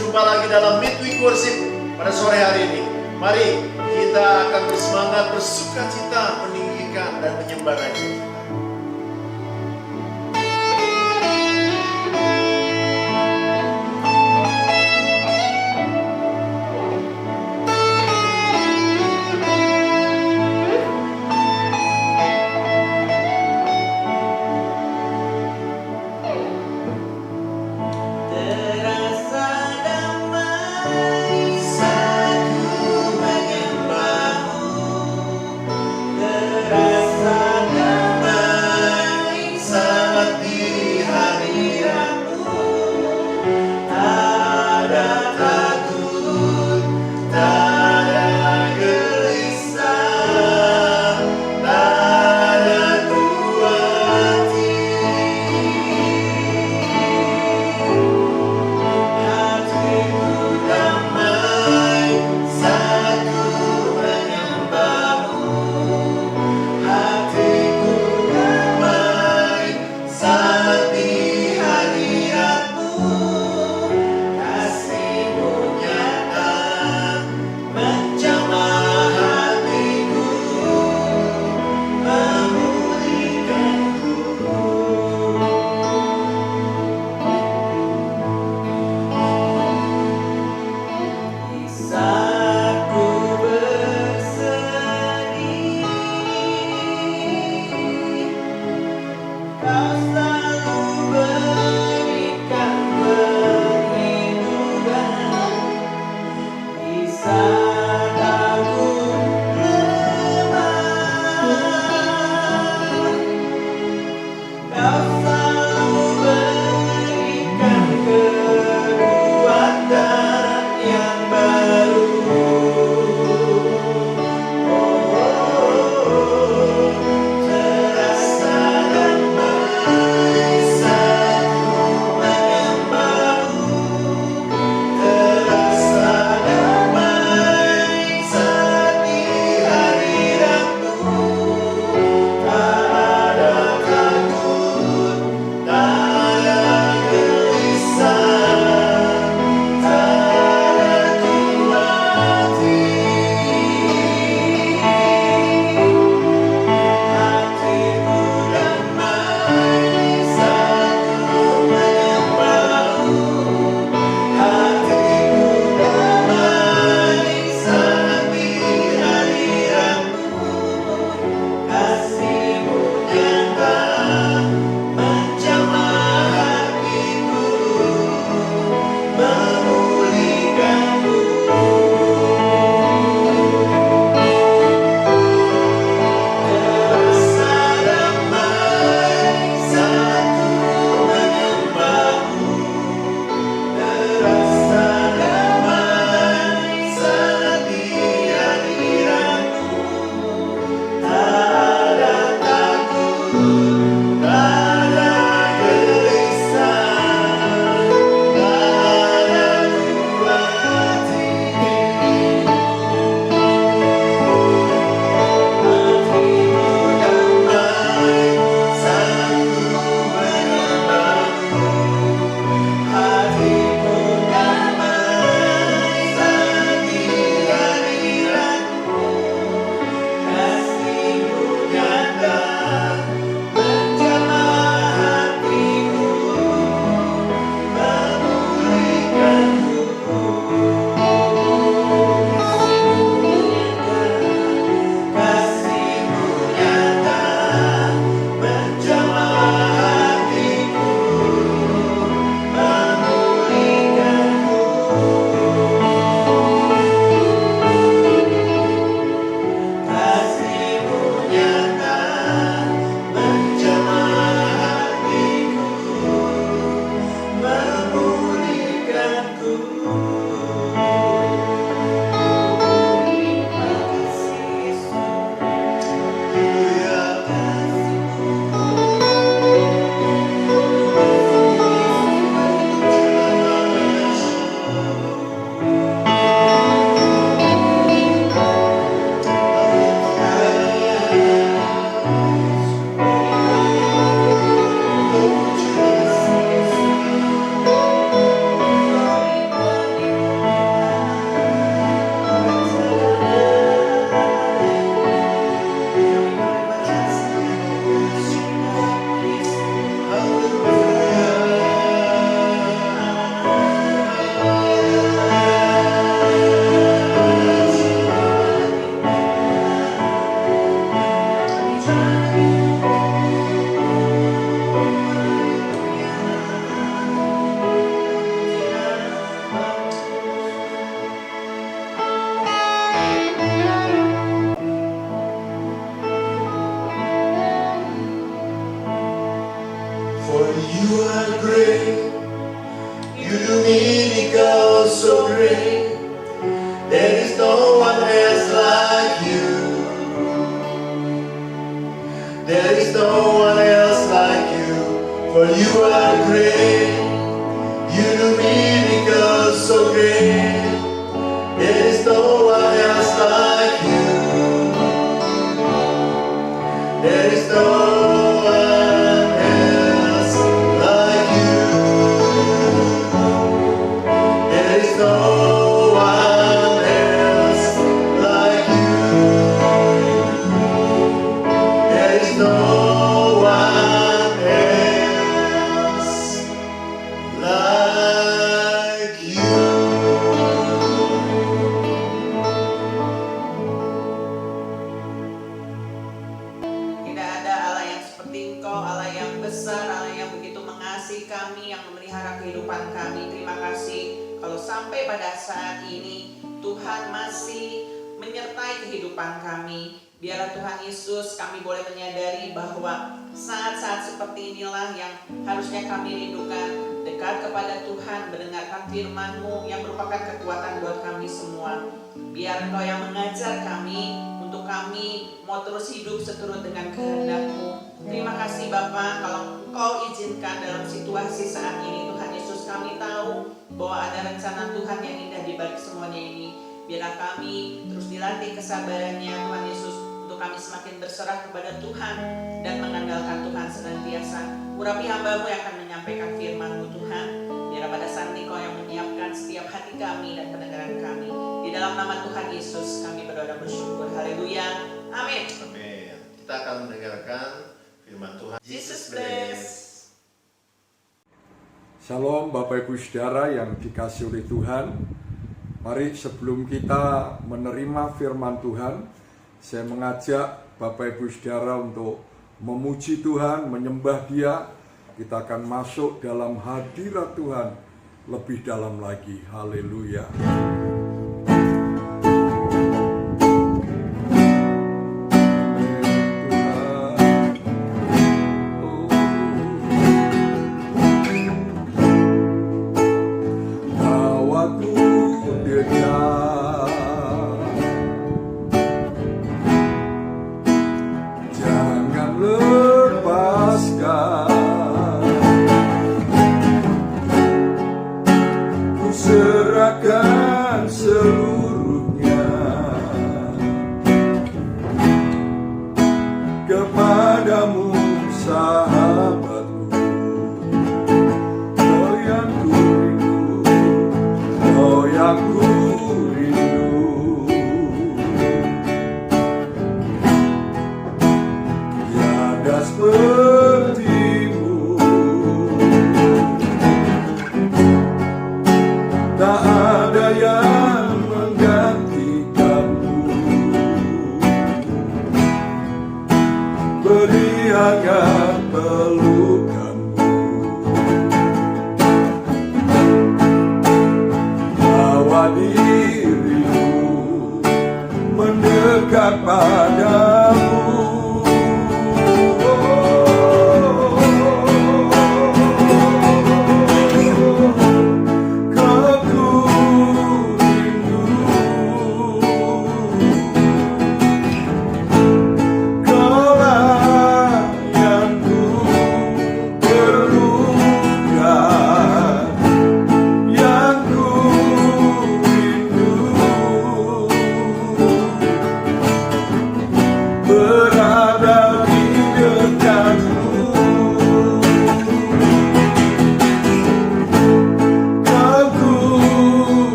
Jumpa lagi dalam Midweek Worship pada sore hari ini. Mari kita akan bersemangat, bersuka cita, meninggikan dan menyembah Raja kita. great. You do miracles so great. There is no one else like you. There is no one else like you. There is no one else like you. There is no one else like you. Tidak ada Allah yang seperti Engkau, Allah yang besar, Allah yang begitu mengasihi kami, yang memelihara kehidupan kami. Terima kasih kalau sampai pada saat ini Tuhan masih menyertai kehidupan kami. Biarlah Tuhan Yesus kami boleh menyadari bahwa saat-saat seperti inilah yang harusnya kami rindukan, dekat kepada Tuhan, mendengarkan firman-Mu yang merupakan kekuatan buat kami semua. Biar Engkau yang mengajar kami, untuk kami mau terus hidup seturut dengan kehendak-Mu. Terima kasih Bapa, kalau Engkau izinkan dalam situasi saat ini Tuhan Yesus, kami tahu bahwa ada rencana Tuhan yang indah di balik semuanya ini. Biarlah kami terus dilatih kesabarannya Tuhan Yesus, untuk kami semakin berserah kepada Tuhan dan mengandalkan Tuhan senantiasa. Urapi hamba-Mu yang akan menyampaikan firman-Mu Tuhan. Biar pada saat Engkau yang menyiapkan setiap hati kami dan pendengaran kami. Di dalam nama Tuhan Yesus kami berdoa dan bersyukur. Haleluya. Amin. Amin. Kita akan mendengarkan firman Tuhan. Jesus bless. Shalom Bapak Ibu Saudara yang dikasihi oleh Tuhan. Mari sebelum kita menerima firman Tuhan, saya mengajak Bapak Ibu Saudara untuk memuji Tuhan, menyembah Dia. Kita akan masuk dalam hadirat Tuhan lebih dalam lagi. Haleluya. Serahkan seluruhnya kepadamu sahabatku, kau yang ku rindu, kau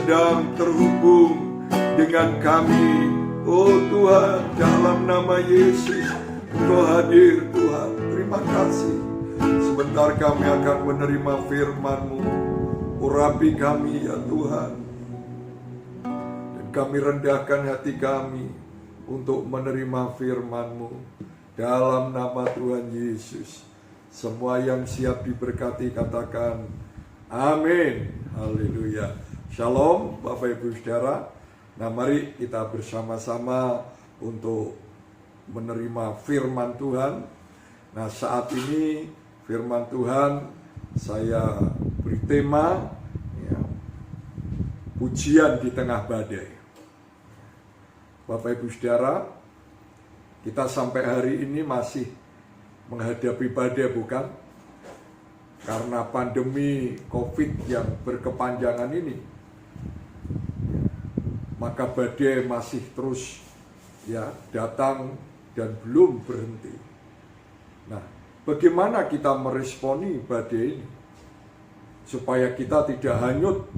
sedang terhubung dengan kami. Oh Tuhan, dalam nama Yesus, Engkau hadir Tuhan. Terima kasih. Sebentar kami akan menerima firman-Mu. Urapi kami ya Tuhan. Dan kami rendahkan hati kami untuk menerima firman-Mu. Dalam nama Tuhan Yesus. Semua yang siap diberkati katakan amin. Haleluya. Shalom Bapak Ibu Saudara. Nah mari kita bersama-sama untuk menerima firman Tuhan. Nah saat ini firman Tuhan saya beri tema ya, pujian di tengah badai. Bapak Ibu Saudara, kita sampai hari ini masih menghadapi badai, bukan? Karena pandemi COVID yang berkepanjangan ini, maka badai masih terus ya datang dan belum berhenti. Nah, bagaimana kita meresponi badai ini supaya kita tidak hanyut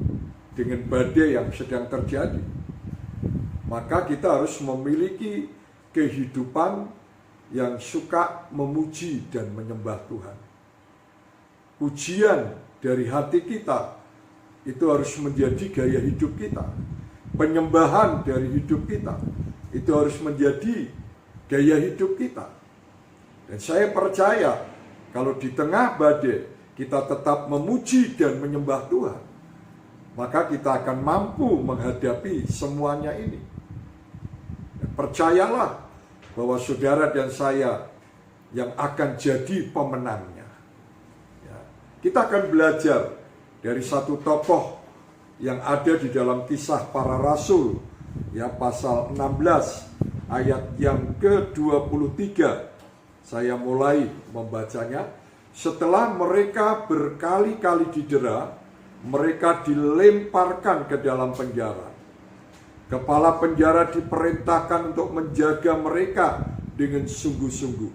dengan badai yang sedang terjadi? Maka kita harus memiliki kehidupan yang suka memuji dan menyembah Tuhan. Pujian dari hati kita itu harus menjadi gaya hidup kita. Penyembahan dari hidup kita itu harus menjadi gaya hidup kita. Dan saya percaya kalau di tengah badai kita tetap memuji dan menyembah Tuhan, maka kita akan mampu menghadapi semuanya ini. Dan percayalah bahwa saudara dan saya yang akan jadi pemenangnya. Ya, kita akan belajar dari satu tokoh yang ada di dalam Kisah Para Rasul, ya pasal 16 ayat yang ke-23. Saya mulai membacanya. Setelah mereka berkali-kali didera, mereka dilemparkan ke dalam penjara. Kepala penjara diperintahkan untuk menjaga mereka dengan sungguh-sungguh.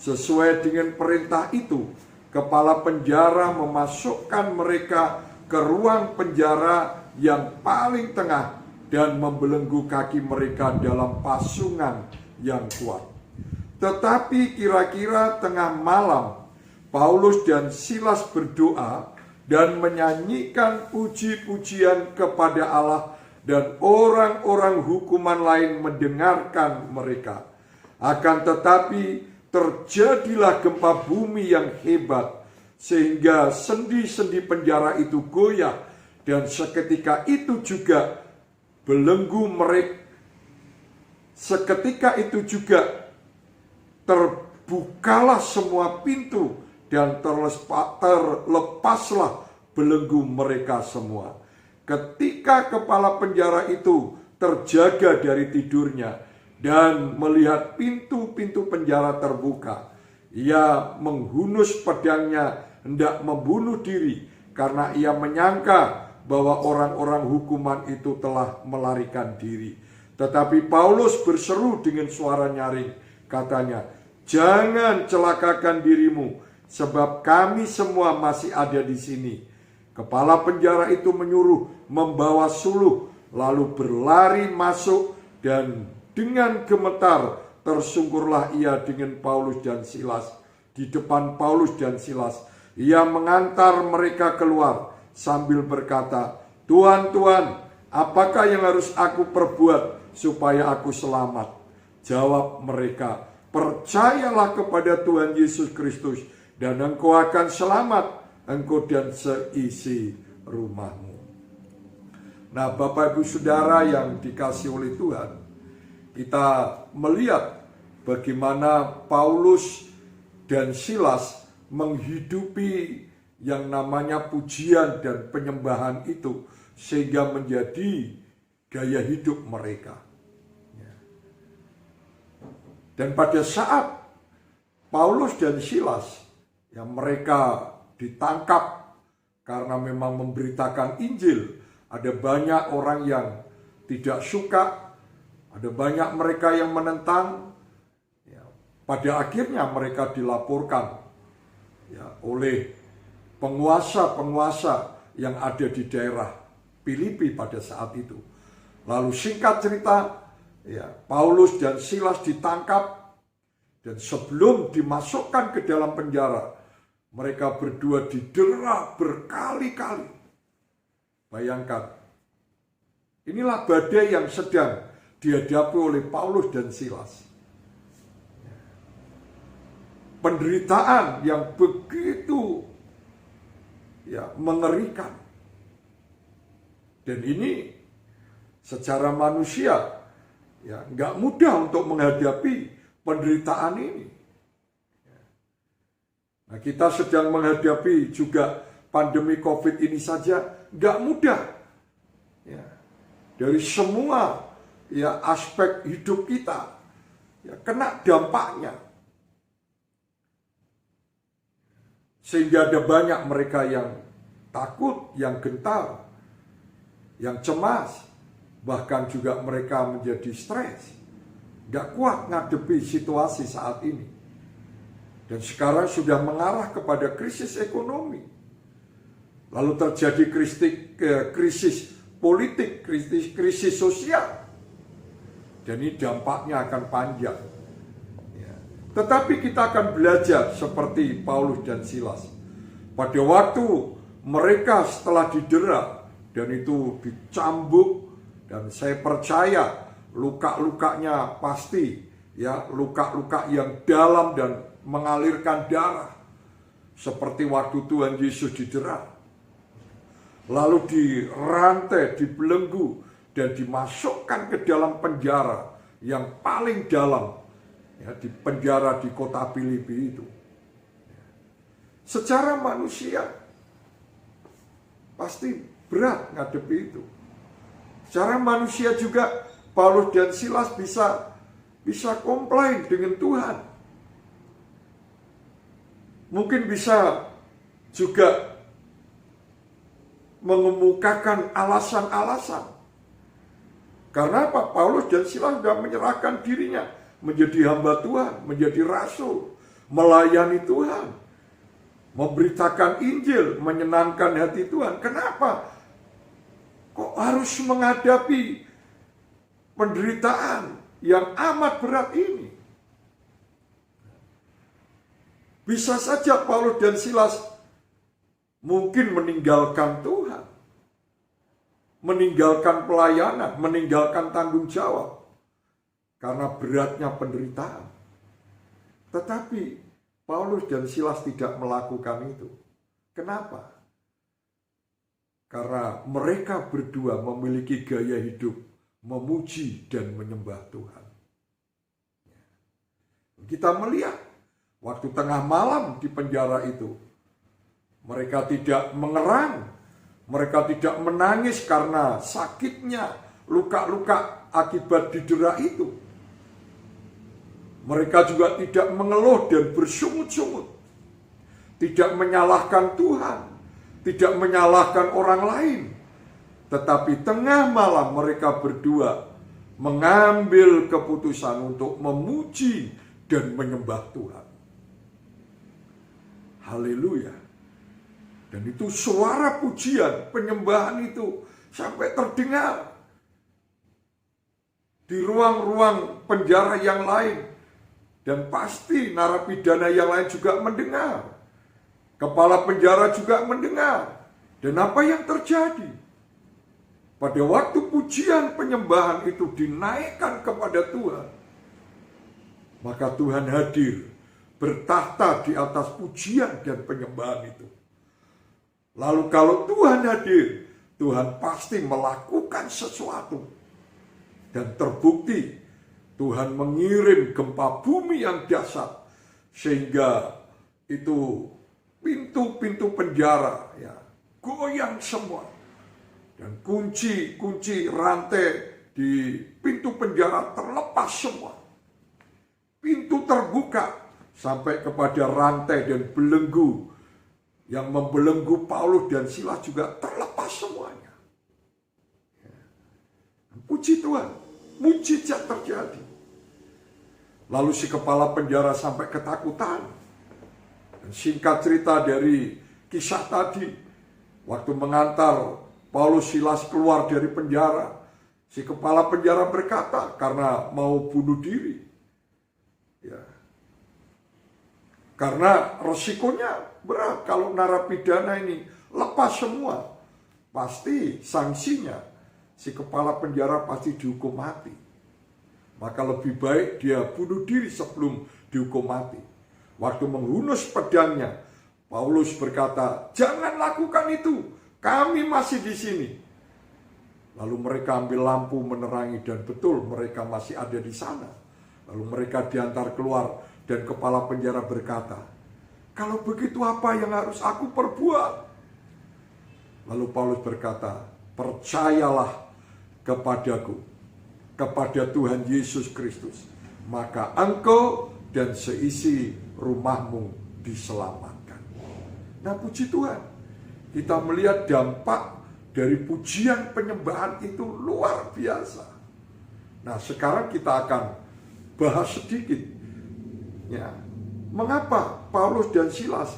Sesuai dengan perintah itu, kepala penjara memasukkan mereka ke ruang penjara yang paling tengah dan membelenggu kaki mereka dalam pasungan yang kuat. Tetapi kira-kira tengah malam, Paulus dan Silas berdoa dan menyanyikan puji-pujian kepada Allah, dan orang-orang hukuman lain mendengarkan mereka. Akan tetapi terjadilah gempa bumi yang hebat, sehingga sendi-sendi penjara itu goyah, dan seketika itu juga belenggu mereka. Seketika itu juga terbukalah semua pintu, dan terlepaslah belenggu mereka semua. Ketika kepala penjara itu terjaga dari tidurnya dan melihat pintu-pintu penjara terbuka, ia menghunus pedangnya hendak membunuh diri karena ia menyangka bahwa orang-orang hukuman itu telah melarikan diri. Tetapi Paulus berseru dengan suara nyaring, katanya, "Jangan celakakan dirimu, sebab kami semua masih ada di sini." Kepala penjara itu menyuruh membawa suluh, lalu berlari masuk, dan dengan gemetar tersungkurlah ia dengan Paulus dan Silas. Di depan Paulus dan Silas, ia mengantar mereka keluar sambil berkata, "Tuhan, Tuhan, apakah yang harus aku perbuat supaya aku selamat?" Jawab mereka, "Percayalah kepada Tuhan Yesus Kristus, dan engkau akan selamat, engkau dan seisi rumahmu." Nah, Bapak Ibu Saudara yang dikasihi oleh Tuhan, kita melihat bagaimana Paulus dan Silas menghidupi yang namanya pujian dan penyembahan itu, sehingga menjadi gaya hidup mereka. Dan pada saat Paulus dan Silas, yang mereka ditangkap karena memang memberitakan Injil, ada banyak orang yang tidak suka, ada banyak mereka yang menentang. Pada akhirnya mereka dilaporkan oleh penguasa-penguasa yang ada di daerah Filipi pada saat itu. Lalu singkat cerita, ya, Paulus dan Silas ditangkap, dan sebelum dimasukkan ke dalam penjara, mereka berdua didera berkali-kali. Bayangkan, inilah badai yang sedang dihadapi oleh Paulus dan Silas. Penderitaan yang begitu mengerikan. Dan ini secara manusia nggak mudah untuk menghadapi penderitaan ini. Nah, kita sedang menghadapi juga pandemi COVID ini saja nggak mudah. Dari semua aspek hidup kita kena dampaknya. Sehingga ada banyak mereka yang takut, yang gentar, yang cemas, bahkan juga mereka menjadi stres, gak kuat ngadepi situasi saat ini. Dan sekarang sudah mengarah kepada krisis ekonomi. Lalu terjadi krisis politik, krisis sosial. Dan ini dampaknya akan panjang. Tetapi kita akan belajar seperti Paulus dan Silas. Pada waktu mereka setelah didera dan itu dicambuk, dan saya percaya luka-lukanya pasti luka-luka yang dalam dan mengalirkan darah seperti waktu Tuhan Yesus didera. Lalu dirantai, dibelenggu dan dimasukkan ke dalam penjara yang paling dalam. Di penjara di kota Filipi itu. Secara manusia pasti berat ngadepi itu. Secara manusia juga Paulus dan Silas bisa komplain dengan Tuhan. Mungkin bisa juga mengemukakan alasan-alasan. Karena apa? Paulus dan Silas sudah menyerahkan dirinya menjadi hamba Tuhan, menjadi rasul, melayani Tuhan, memberitakan Injil, menyenangkan hati Tuhan. Kenapa? Kok harus menghadapi penderitaan yang amat berat ini? Bisa saja Paulus dan Silas mungkin meninggalkan Tuhan, meninggalkan pelayanan, meninggalkan tanggung jawab. Karena beratnya penderitaan. Tetapi Paulus dan Silas tidak melakukan itu. Kenapa? Karena mereka berdua memiliki gaya hidup memuji dan menyembah Tuhan. Kita melihat waktu tengah malam di penjara itu, mereka tidak mengerang, mereka tidak menangis karena sakitnya, luka-luka akibat didera itu. Mereka juga tidak mengeluh dan bersungut-sungut. Tidak menyalahkan Tuhan. Tidak menyalahkan orang lain. Tetapi tengah malam mereka berdua mengambil keputusan untuk memuji dan menyembah Tuhan. Haleluya. Dan itu suara pujian, penyembahan itu sampai terdengar di ruang-ruang penjara yang lain. Dan pasti narapidana yang lain juga mendengar. Kepala penjara juga mendengar. Dan apa yang terjadi? Pada waktu pujian penyembahan itu dinaikkan kepada Tuhan, maka Tuhan hadir, bertahta di atas pujian dan penyembahan itu. Lalu kalau Tuhan hadir, Tuhan pasti melakukan sesuatu. Dan terbukti Tuhan mengirim gempa bumi yang dahsyat sehingga itu pintu-pintu penjara goyang semua, dan kunci rantai di pintu penjara terlepas semua. Pintu terbuka sampai kepada rantai dan belenggu yang membelenggu Paulus dan Silas juga terlepas semuanya. Puji Tuhan, mujizat terjadi. Lalu si kepala penjara sampai ketakutan. Dan singkat cerita dari kisah tadi, waktu mengantar Paulus Silas keluar dari penjara, si kepala penjara berkata karena mau bunuh diri. Ya. Karena resikonya berat kalau narapidana ini lepas semua. Pasti sanksinya si kepala penjara pasti dihukum mati. Maka lebih baik dia bunuh diri sebelum dihukum mati. Waktu menghunus pedangnya, Paulus berkata, "Jangan lakukan itu, kami masih di sini." Lalu mereka ambil lampu menerangi dan betul mereka masih ada di sana. Lalu mereka diantar keluar dan kepala penjara berkata, "Kalau begitu apa yang harus aku perbuat?" Lalu Paulus berkata, "Percayalah kepadaku, kepada Tuhan Yesus Kristus, maka engkau dan seisi rumahmu diselamatkan." Nah, puji Tuhan, kita melihat dampak dari pujian penyembahan itu luar biasa. Nah, sekarang kita akan bahas sedikit, ya, mengapa Paulus dan Silas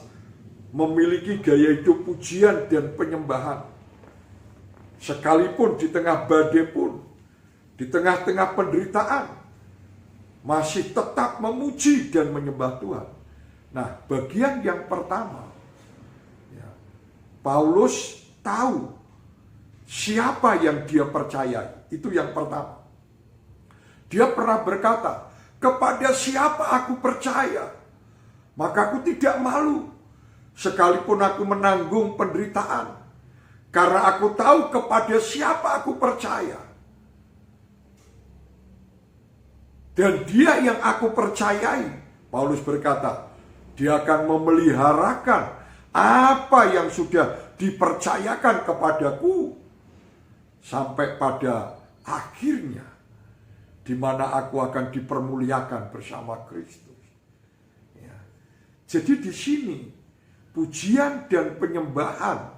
memiliki gaya hidup pujian dan penyembahan. Sekalipun di tengah badai pun, di tengah-tengah penderitaan, masih tetap memuji dan menyembah Tuhan. Nah, bagian yang pertama, ya, Paulus tahu siapa yang dia percayai. Itu yang pertama. Dia pernah berkata, "Kepada siapa aku percaya, maka aku tidak malu. Sekalipun aku menanggung penderitaan, karena aku tahu kepada siapa aku percaya. Dan dia yang aku percayai," Paulus berkata, "dia akan memeliharakan apa yang sudah dipercayakan kepadaku sampai pada akhirnya, di mana aku akan dipermuliakan bersama Kristus." Ya. Jadi di sini pujian dan penyembahan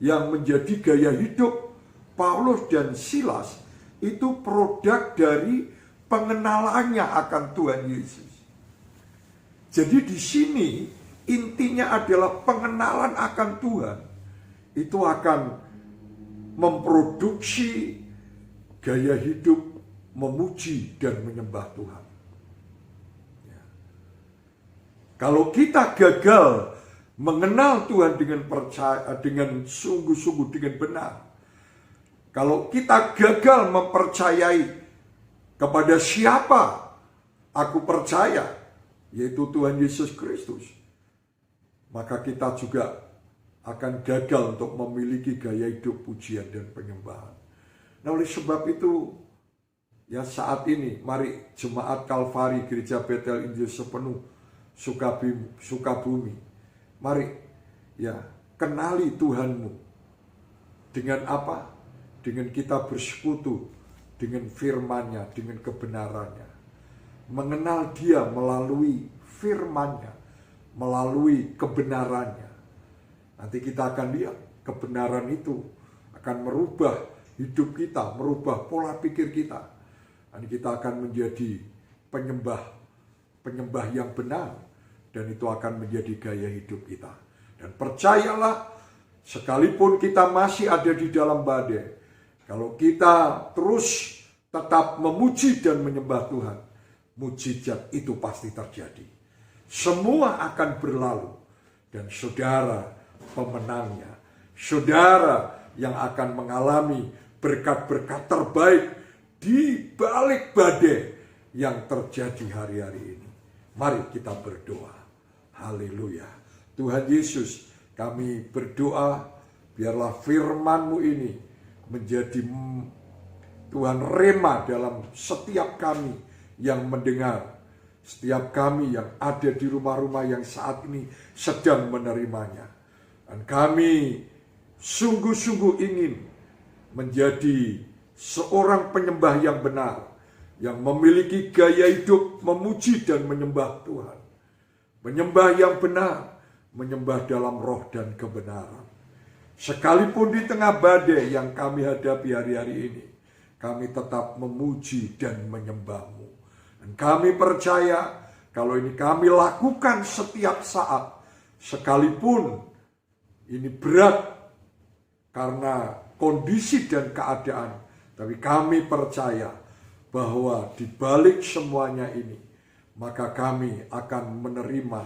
yang menjadi gaya hidup Paulus dan Silas itu produk dari pengenalannya akan Tuhan Yesus. Jadi di sini intinya adalah pengenalan akan Tuhan. Itu akan memproduksi gaya hidup memuji dan menyembah Tuhan. Ya. Kalau kita gagal mengenal Tuhan dengan sungguh-sungguh, dengan benar, kalau kita gagal mempercayai kepada siapa aku percaya, yaitu Tuhan Yesus Kristus, maka kita juga akan gagal untuk memiliki gaya hidup pujian dan penyembahan. Nah, oleh sebab itu, ya, saat ini mari Jemaat Kalvari Gereja Betel Injil Sepenuh Sukabumi, mari, ya, kenali Tuhanmu. Dengan apa? Dengan kita bersekutu dengan firman-Nya, dengan kebenarannya. Mengenal Dia melalui firman-Nya, melalui kebenarannya. Nanti kita akan lihat kebenaran itu akan merubah hidup kita, merubah pola pikir kita. Dan kita akan menjadi penyembah yang benar. Dan itu akan menjadi gaya hidup kita. Dan percayalah, sekalipun kita masih ada di dalam badai, kalau kita terus tetap memuji dan menyembah Tuhan, mujizat itu pasti terjadi. Semua akan berlalu. Dan saudara pemenangnya, saudara yang akan mengalami berkat-berkat terbaik di balik badai yang terjadi hari-hari ini. Mari kita berdoa. Haleluya. Tuhan Yesus, kami berdoa biarlah firman-Mu ini menjadi Tuhan rema dalam setiap kami yang mendengar, setiap kami yang ada di rumah-rumah yang saat ini sedang menerimanya. Dan kami sungguh-sungguh ingin menjadi seorang penyembah yang benar, yang memiliki gaya hidup memuji dan menyembah Tuhan. Menyembah yang benar, menyembah dalam roh dan kebenaran. Sekalipun di tengah badai yang kami hadapi hari-hari ini, kami tetap memuji dan menyembah-Mu. Dan kami percaya kalau ini kami lakukan setiap saat, sekalipun ini berat, karena kondisi dan keadaan, tapi kami percaya bahwa di balik semuanya ini, maka kami akan menerima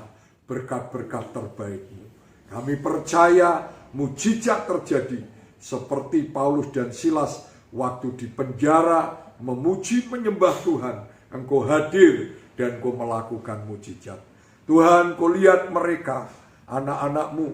berkat-berkat terbaik-Mu. Kami percaya mujizat terjadi seperti Paulus dan Silas waktu di penjara memuji menyembah Tuhan. Engkau hadir dan Engkau melakukan mujizat. Tuhan, Kau lihat mereka, anak-anak-Mu,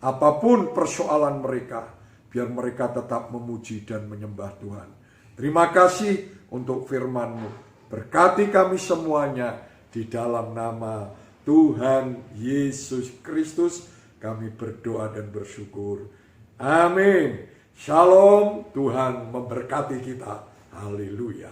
apapun persoalan mereka, biar mereka tetap memuji dan menyembah Tuhan. Terima kasih untuk firman-Mu. Berkati kami semuanya di dalam nama Tuhan Yesus Kristus. Kami berdoa dan bersyukur. Amin. Shalom. Tuhan memberkati kita. Haleluya.